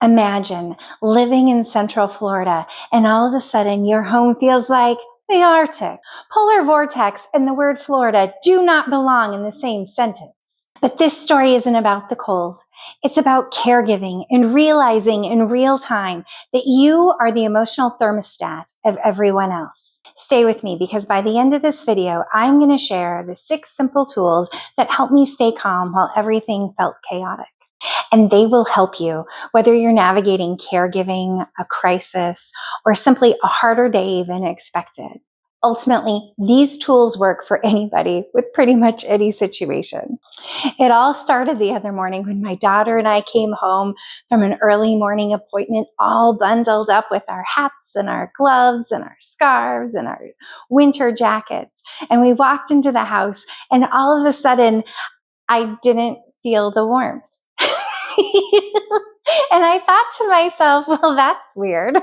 Imagine living in Central Florida and all of a sudden your home feels like the Arctic. Polar vortex and the word Florida do not belong in the same sentence. But this story isn't about the cold. It's about caregiving and realizing in real time that you are the emotional thermostat of everyone else. Stay with me because by the end of this video, I'm going to share the 6 simple tools that help me stay calm while everything felt chaotic. And they will help you, whether you're navigating caregiving, a crisis, or simply a harder day than expected. Ultimately, these tools work for anybody with pretty much any situation. It all started the other morning when my daughter and I came home from an early morning appointment, all bundled up with our hats and our gloves and our scarves and our winter jackets. And we walked into the house, and all of a sudden, I didn't feel the warmth. And I thought to myself, well, that's weird.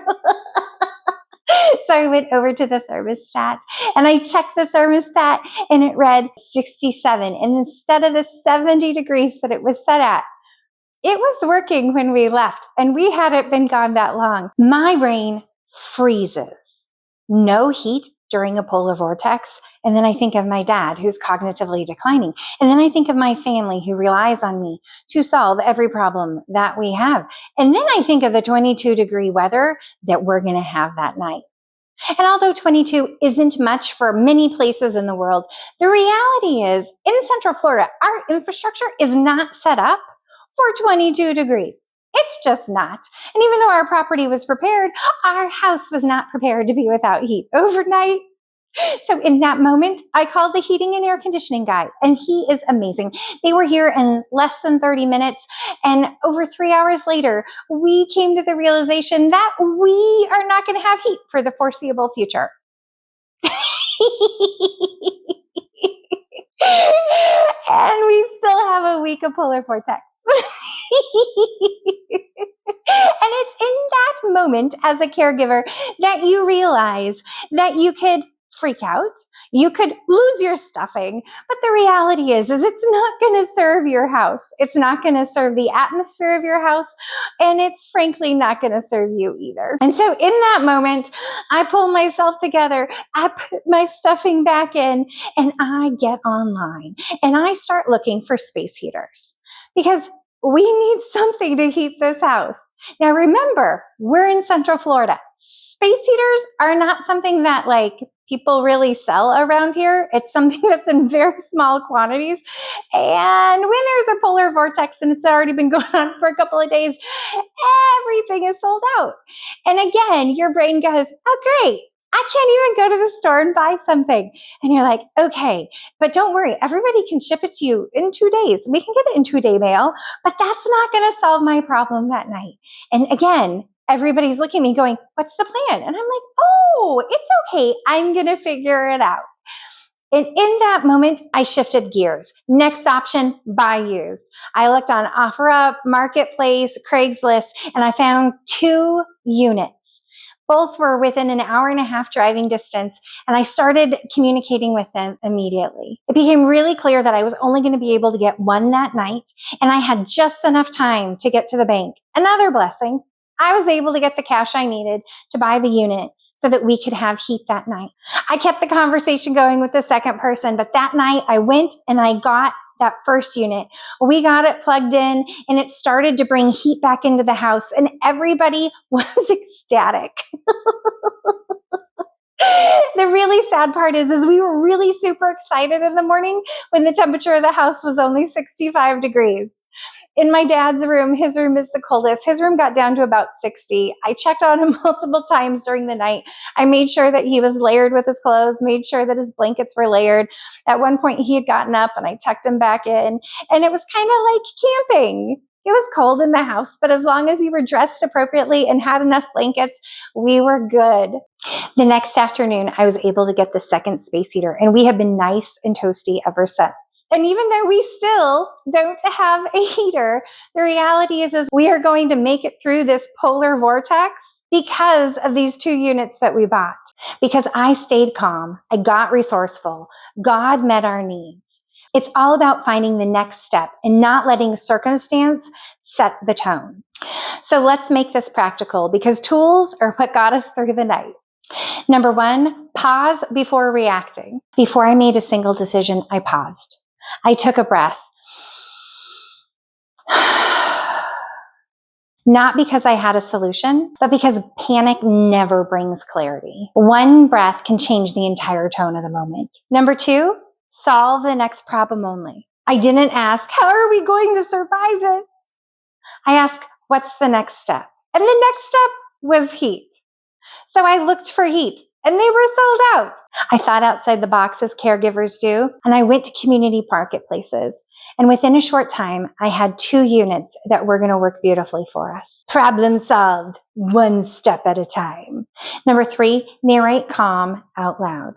So I went over to the thermostat and I checked the thermostat and it read 67. And instead of the 70 degrees that it was set at, it was working when we left and we hadn't been gone that long. My brain freezes. No heat during a polar vortex. And then I think of my dad who's cognitively declining. And then I think of my family who relies on me to solve every problem that we have. And then I think of the 22-degree weather that we're going to have that night. And although 22 isn't much for many places in the world, the reality is in Central Florida, our infrastructure is not set up for 22 degrees. It's just not. And even though our property was prepared, our house was not prepared to be without heat overnight. So in that moment, I called the heating and air conditioning guy, and he is amazing. They were here in less than 30 minutes, and over 3 hours later, we came to the realization that we are not going to have heat for the foreseeable future. And we still have a week of polar vortex. And it's in that moment as a caregiver that you realize that you could freak out, you could lose your stuffing, but the reality is it's not going to serve your house. It's not going to serve the atmosphere of your house, and it's frankly not going to serve you either. And so in that moment, I pull myself together, I put my stuffing back in, and I get online, and I start looking for space heaters because we need something to heat this house. Now remember, we're in Central Florida. Space heaters are not something that people really sell around here. It's something that's in very small quantities. And when there's a polar vortex and it's already been going on for a couple of days, everything is sold out. And again, your brain goes, oh, great. I can't even go to the store and buy something. And you're like, okay, but don't worry. Everybody can ship it to you in 2 days. We can get it in 2-day mail, but that's not going to solve my problem that night. And again, everybody's looking at me going, what's the plan? And I'm like, oh, it's okay. I'm going to figure it out. And in that moment, I shifted gears. Next option, buy used. I looked on OfferUp, Marketplace, Craigslist, and I found 2 units. Both were within an hour and a half driving distance, and I started communicating with them immediately. It became really clear that I was only going to be able to get one that night, and I had just enough time to get to the bank. Another blessing, I was able to get the cash I needed to buy the unit so that we could have heat that night. I kept the conversation going with the second person, but that night I went and I got that first unit. We got it plugged in and it started to bring heat back into the house and everybody was ecstatic. The really sad part is we were really super excited in the morning when the temperature of the house was only 65 degrees. In my dad's room, his room is the coldest. His room got down to about 60. I checked on him multiple times during the night. I made sure that he was layered with his clothes, made sure that his blankets were layered. At one point, he had gotten up and I tucked him back in. And it was kind of like camping. It was cold in the house, but as long as you were dressed appropriately and had enough blankets, we were good. The next afternoon, I was able to get the second space heater, and we have been nice and toasty ever since. And even though we still don't have a heater, the reality is we are going to make it through this polar vortex because of these 2 units that we bought. Because I stayed calm, I got resourceful, God met our needs. It's all about finding the next step and not letting circumstance set the tone. So let's make this practical, because tools are what got us through the night. Number 1, pause before reacting. Before I made a single decision, I paused. I took a breath. Not because I had a solution, but because panic never brings clarity. One breath can change the entire tone of the moment. Number 2, solve the next problem only. I didn't ask, how are we going to survive this? I asked, what's the next step? And the next step was heat. So I looked for heat, and they were sold out. I thought outside the box, as caregivers do, and I went to community marketplaces. And within a short time, I had 2 units that were going to work beautifully for us. Problem solved, one step at a time. Number 3, narrate calm out loud.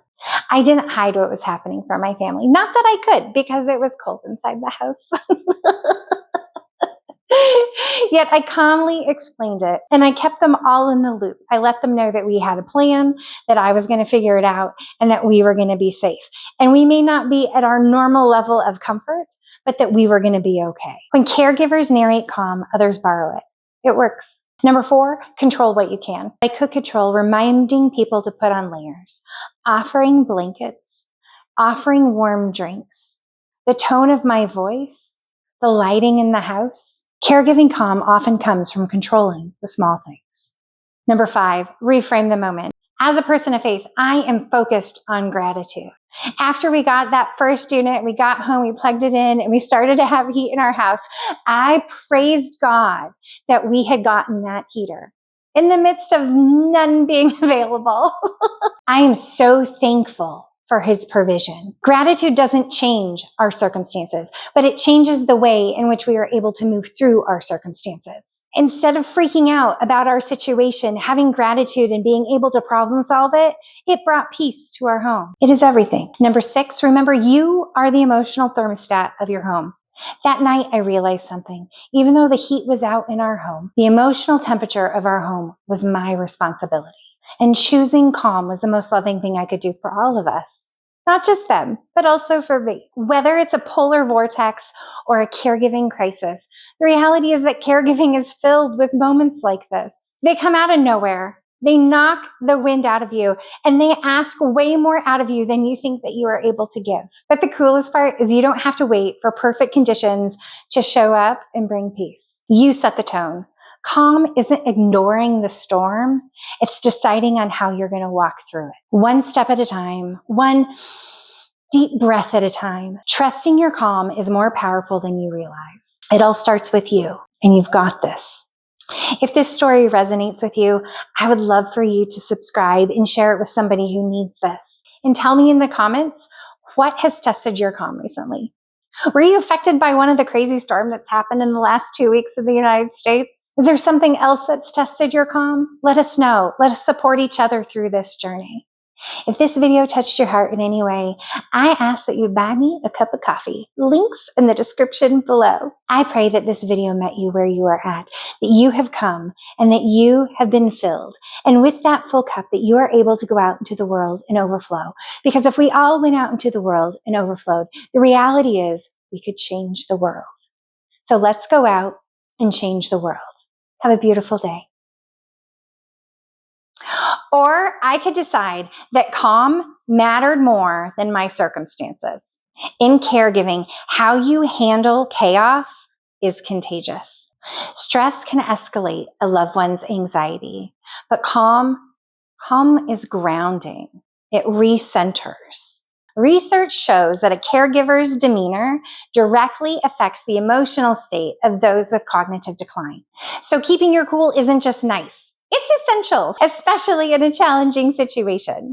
I didn't hide what was happening from my family. Not that I could, because it was cold inside the house. Yet I calmly explained it, and I kept them all in the loop. I let them know that we had a plan, that I was going to figure it out, and that we were going to be safe. And we may not be at our normal level of comfort, but that we were going to be okay. When caregivers narrate calm, others borrow it. It works. Number 4, control what you can. I could control reminding people to put on layers, offering blankets, offering warm drinks, the tone of my voice, the lighting in the house. Caregiving calm often comes from controlling the small things. Number 5, reframe the moment. As a person of faith, I am focused on gratitude. After we got that first unit, we got home, we plugged it in, and we started to have heat in our house, I praised God that we had gotten that heater in the midst of none being available. I am so thankful for his provision. Gratitude doesn't change our circumstances, but it changes the way in which we are able to move through our circumstances. Instead of freaking out about our situation, having gratitude and being able to problem solve it, it brought peace to our home. It is everything. Number 6, remember, you are the emotional thermostat of your home. That night, I realized something. Even though the heat was out in our home, the emotional temperature of our home was my responsibility. And choosing calm was the most loving thing I could do for all of us. Not just them, but also for me. Whether it's a polar vortex or a caregiving crisis, the reality is that caregiving is filled with moments like this. They come out of nowhere. They knock the wind out of you, and they ask way more out of you than you think that you are able to give. But the coolest part is you don't have to wait for perfect conditions to show up and bring peace. You set the tone. Calm isn't ignoring the storm. It's deciding on how you're going to walk through it. One step at a time, one deep breath at a time. Trusting your calm is more powerful than you realize. It all starts with you, and you've got this. If this story resonates with you, I would love for you to subscribe and share it with somebody who needs this. And tell me in the comments, what has tested your calm recently? Were you affected by one of the crazy storms that's happened in the last 2 weeks in the United States? Is there something else that's tested your calm? Let us know. Let us support each other through this journey. If this video touched your heart in any way, I ask that you buy me a cup of coffee. Links in the description below. I pray that this video met you where you are at, that you have come and that you have been filled. And with that full cup, that you are able to go out into the world and overflow. Because if we all went out into the world and overflowed, the reality is we could change the world. So let's go out and change the world. Have a beautiful day. Or I could decide that calm mattered more than my circumstances. In caregiving, how you handle chaos is contagious. Stress can escalate a loved one's anxiety, but calm is grounding. It recenters. Research shows that a caregiver's demeanor directly affects the emotional state of those with cognitive decline. So keeping your cool isn't just nice. It's essential, especially in a challenging situation.